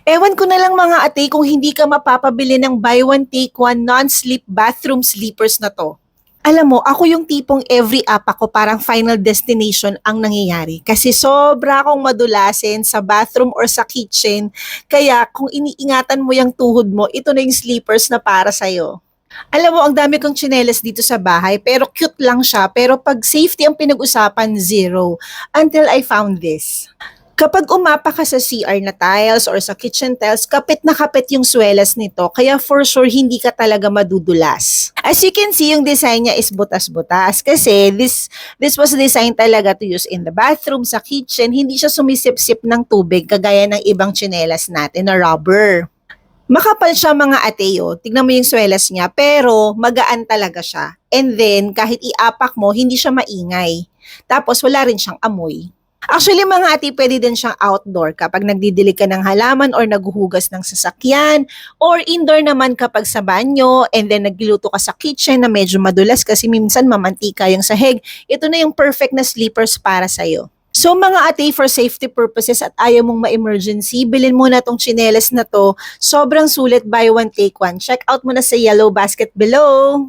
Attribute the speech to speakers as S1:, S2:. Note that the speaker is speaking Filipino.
S1: Ewan ko na lang mga ate kung hindi ka mapapabili ng buy one take one non-sleep bathroom sleepers na 'to. Alam mo, ako yung tipong every app ako parang Final Destination ang nangyayari kasi sobra akong madulasin sa bathroom or sa kitchen. Kaya kung iniingatan mo yung tuhod mo, ito na yung sleepers na para sa'yo. Alam mo, ang dami kong tsinelas dito sa bahay, pero cute lang siya. Pero pag safety ang pinag-usapan, zero. Until I found this. Kapag umapa ka sa CR na tiles or sa kitchen tiles, kapit na kapit yung swelas nito, kaya for sure hindi ka talaga madudulas. As you can see, yung design niya is butas-butas kasi this was designed talaga to use in the bathroom, sa kitchen, hindi siya sumisip-sip ng tubig kagaya ng ibang tsinelas natin na rubber. Makapal siya mga ateo, tignan mo yung swelas niya, pero magaan talaga siya. And then, kahit iapak mo, hindi siya maingay. Tapos, wala rin siyang amoy. Actually, mga ate, pwede din siyang outdoor kapag nagdidilig ka ng halaman or naghuhugas ng sasakyan, or indoor naman kapag sa banyo, and then nagluluto ka sa kitchen na medyo madulas kasi minsan mamantika yung sahig. Ito na yung perfect na sleepers para sa'yo. So mga ate, for safety purposes at ayaw mong ma-emergency, bilhin mo na tong tsinelas na to. Sobrang sulit, buy one take one. Check out mo na sa yellow basket below.